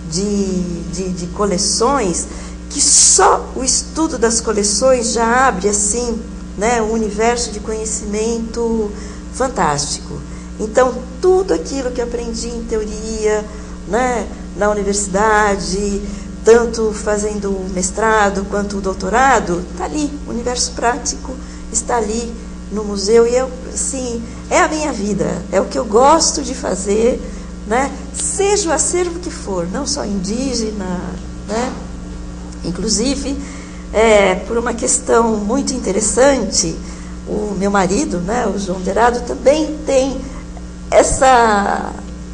de coleções que só o estudo das coleções já abre assim, né, um universo de conhecimento fantástico. Então tudo aquilo que aprendi em teoria, né, na universidade, tanto fazendo o mestrado quanto o doutorado, está ali, o universo prático está ali no museu, e eu, assim, é a minha vida, é o que eu gosto de fazer, né, seja o acervo que for, não só indígena, né, inclusive, por uma questão muito interessante, o meu marido, né, o João Derado, também tem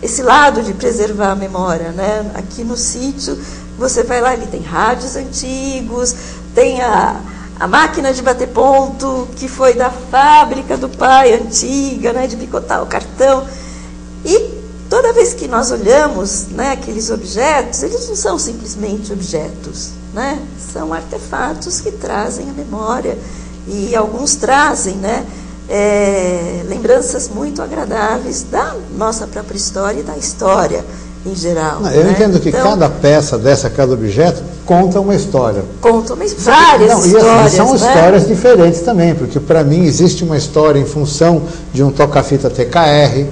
esse lado de preservar a memória, né? Aqui no sítio, você vai lá, ele tem rádios antigos, tem a máquina de bater ponto, que foi da fábrica do pai antiga, né, de picotar o cartão. E toda vez que nós olhamos, né, aqueles objetos, eles não são simplesmente objetos, né? São artefatos que trazem a memória, e alguns trazem, né, lembranças muito agradáveis da nossa própria história e da história em geral. Eu, né? entendo que então, cada peça dessa, cada objeto, conta uma história. Conta várias histórias. E assim, são, né, histórias diferentes também, porque para mim existe uma história em função de um toca-fita TKR.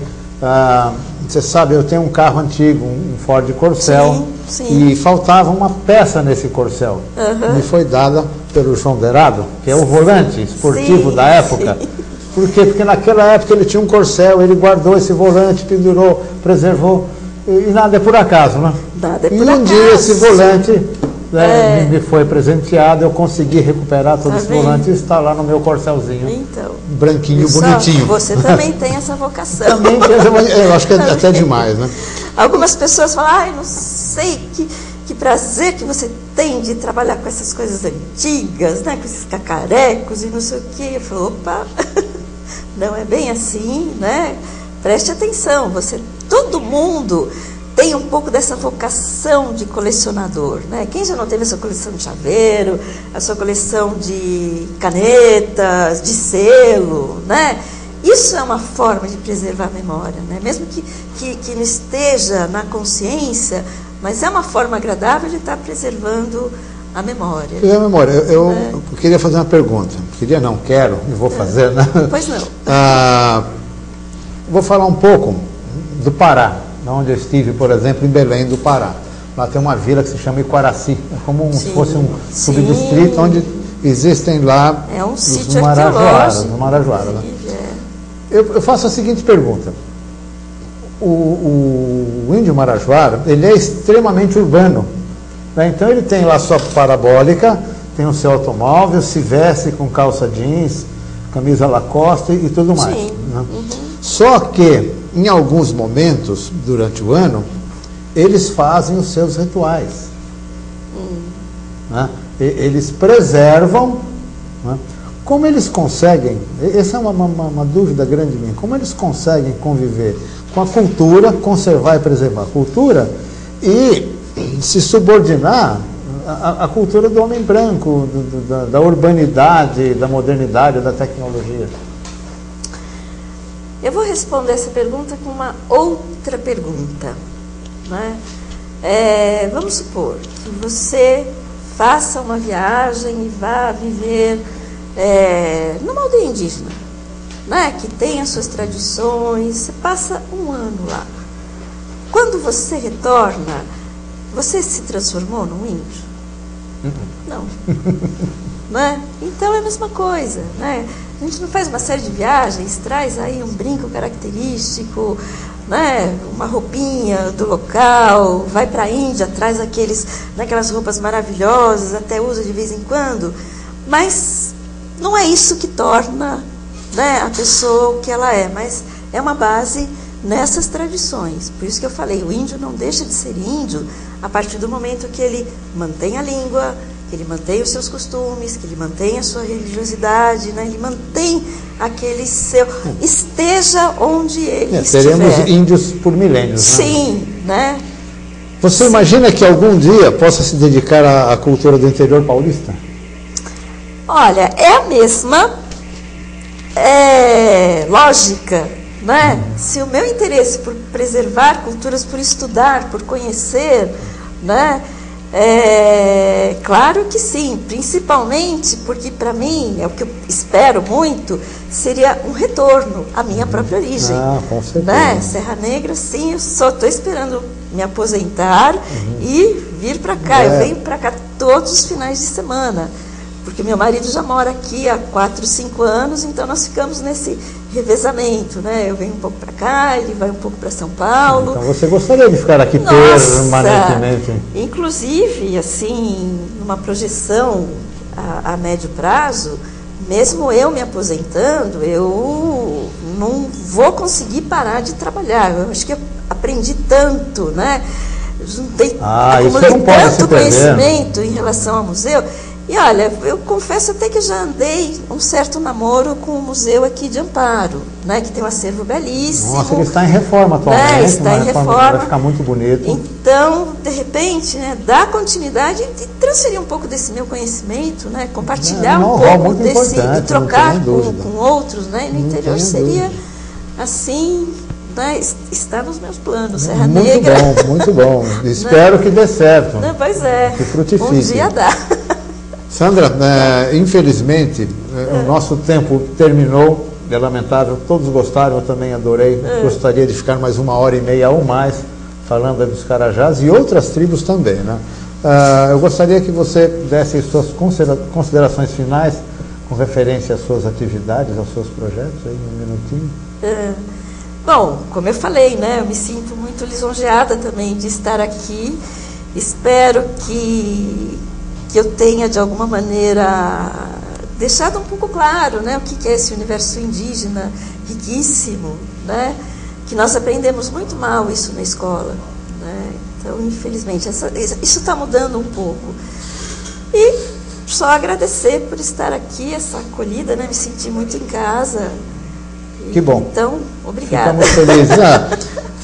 Você sabe, eu tenho um carro antigo, um Ford Corcel, e faltava uma peça nesse Corcel. Me foi dada pelo João Derado, que é o volante esportivo da época. Por quê? Porque naquela época ele tinha um Corcel, ele guardou esse volante, pendurou, preservou, e nada é por acaso, né? Nada é por acaso. E um dia esse volante me foi presenteado, eu consegui recuperar todo esse volante e está lá no meu Corcelzinho. Então, branquinho, bonitinho. Você também tem essa vocação. Também, eu acho que é até demais, né? Algumas pessoas falam, não sei que prazer que você tem de trabalhar com essas coisas antigas, né? Com esses cacarecos e não sei o quê. Eu falo, opa, não é bem assim, né? Preste atenção, todo mundo tem um pouco dessa vocação de colecionador, né? Quem já não teve a sua coleção de chaveiro, a sua coleção de canetas, de selo, né? Isso é uma forma de preservar a memória, né? Mesmo que não esteja na consciência, mas é uma forma agradável de estar preservando a memória. A memória. Eu queria fazer uma pergunta. Queria não, quero e vou fazer, né? Pois não. Vou falar um pouco do Pará, onde eu estive, por exemplo, em Belém do Pará. Lá tem uma vila que se chama Iquaraci, é como se fosse um subdistrito onde existem lá um os sítio Marajoara. Né? Eu faço a seguinte pergunta. O índio Marajoara, ele é extremamente urbano, né? Então ele tem lá sua parabólica, tem o seu automóvel, se veste com calça jeans, camisa Lacoste e tudo mais. Né? Só que em alguns momentos durante o ano eles fazem os seus rituais, né? Eles preservam, né? Como eles conseguem, essa é uma dúvida grande minha, como eles conseguem conviver com a cultura, conservar e preservar a cultura e se subordinar à cultura do homem branco, da urbanidade, da modernidade, da tecnologia? Eu vou responder essa pergunta com uma outra pergunta, né? Vamos supor que você faça uma viagem e vá viver numa aldeia indígena, né? Que tem as suas tradições, você passa um ano lá. Quando você retorna, você se transformou num índio? Não. Né? Então é a mesma coisa, né? A gente não faz uma série de viagens, traz aí um brinco característico, né, uma roupinha do local, vai para a Índia, traz aquelas roupas maravilhosas, até usa de vez em quando, mas não é isso que torna, né, a pessoa o que ela é, mas é uma base nessas tradições. Por isso que eu falei, o índio não deixa de ser índio a partir do momento que ele mantém a língua, que ele mantém os seus costumes, que ele mantém a sua religiosidade, né? Ele mantém aquele seu... Esteja onde ele estiver. Teremos índios por milênios. Sim, né? Você imagina que algum dia possa se dedicar à cultura do interior paulista? Olha, é a mesma lógica, né? Se o meu interesse por preservar culturas, por estudar, por conhecer, né? Claro que sim, principalmente porque para mim, é o que eu espero muito, seria um retorno à minha própria origem. Com certeza. Né? Serra Negra, sim, eu só estou esperando me aposentar e vir para cá. Eu venho para cá todos os finais de semana, porque meu marido já mora aqui há 4, 5 anos, então nós ficamos nesse revezamento, né? Eu venho um pouco para cá, ele vai um pouco para São Paulo. Então você gostaria de ficar aqui permanentemente? Inclusive, assim, numa projeção a médio prazo, mesmo eu me aposentando, eu não vou conseguir parar de trabalhar. Eu acho que eu aprendi tanto, né? Acumulei tanto conhecimento em relação ao museu. E olha, eu confesso até que já andei um certo namoro com o museu aqui de Amparo, né, que tem um acervo belíssimo. Nossa, ele está em reforma atualmente, né, está em reforma. Vai ficar muito bonito. Então, de repente, né, dar continuidade e transferir um pouco desse meu conhecimento, né, compartilhar um pouco desse, e trocar com outros, né, no interior seria assim, né, está nos meus planos, Serra Negra. Muito bom. Espero que dê certo. Não, pois é, que frutifique. Um dia dá. Sandra, infelizmente, o nosso tempo terminou, é lamentável, todos gostaram, eu também adorei, gostaria de ficar mais 1h30 ou mais, falando dos Carajás e outras tribos também, né? Eu gostaria que você desse suas considerações finais, com referência às suas atividades, aos seus projetos, aí, um minutinho. Bom, como eu falei, né, eu me sinto muito lisonjeada também de estar aqui, espero que eu tenha, de alguma maneira, deixado um pouco claro, né, o que é esse universo indígena riquíssimo, né, que nós aprendemos muito mal isso na escola. Né, então, infelizmente, isso está mudando um pouco. E só agradecer por estar aqui, essa acolhida, né, me senti muito em casa. Que bom. Então, obrigada. Ficamos felizes.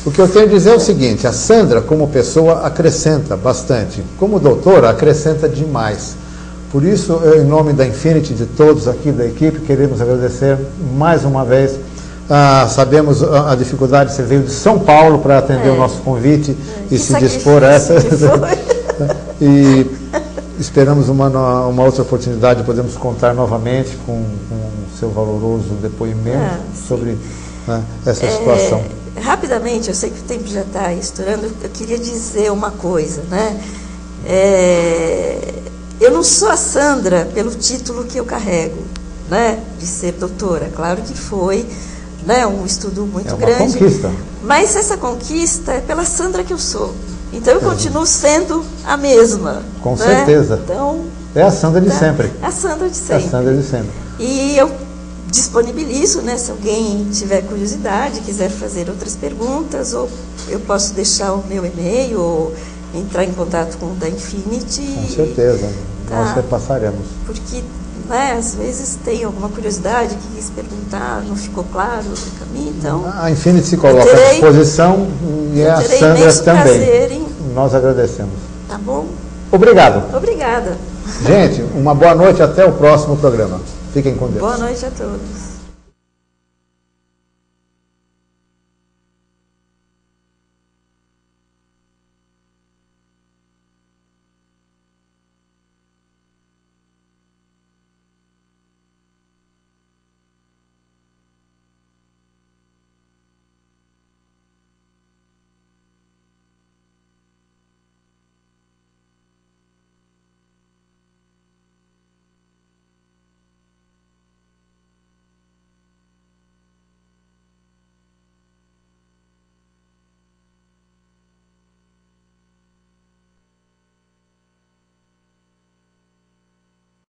O que eu tenho a dizer é o seguinte, a Sandra, como pessoa, acrescenta bastante. Como doutora, acrescenta demais. Por isso, eu, em nome da Infinity, de todos aqui da equipe, queremos agradecer mais uma vez. Sabemos a dificuldade, você veio de São Paulo para atender o nosso convite e se dispor a essa. E esperamos uma outra oportunidade, podemos contar novamente com o seu valoroso depoimento sobre essa situação. Rapidamente, eu sei que o tempo já está estourando, eu queria dizer uma coisa, né? Eu não sou a Sandra pelo título que eu carrego, né? De ser doutora. Claro que foi, né, um estudo muito grande. Conquista. Mas essa conquista é pela Sandra que eu sou. Então eu continuo sendo a mesma. Com certeza. Então, é a Sandra de sempre. É a Sandra de sempre. É a Sandra de sempre. E eu disponibilizo, né, se alguém tiver curiosidade, quiser fazer outras perguntas, ou eu posso deixar o meu e-mail, ou entrar em contato com o da Infinity. Com certeza, nós repassaremos. Porque, né, às vezes tem alguma curiosidade que quis perguntar, não ficou claro o caminho, então... A Infinity se coloca à disposição e a Sandra também. Nós agradecemos. Tá bom? Obrigado. Obrigada. Gente, uma boa noite, até o próximo programa. Fiquem com Deus. Boa noite a todos.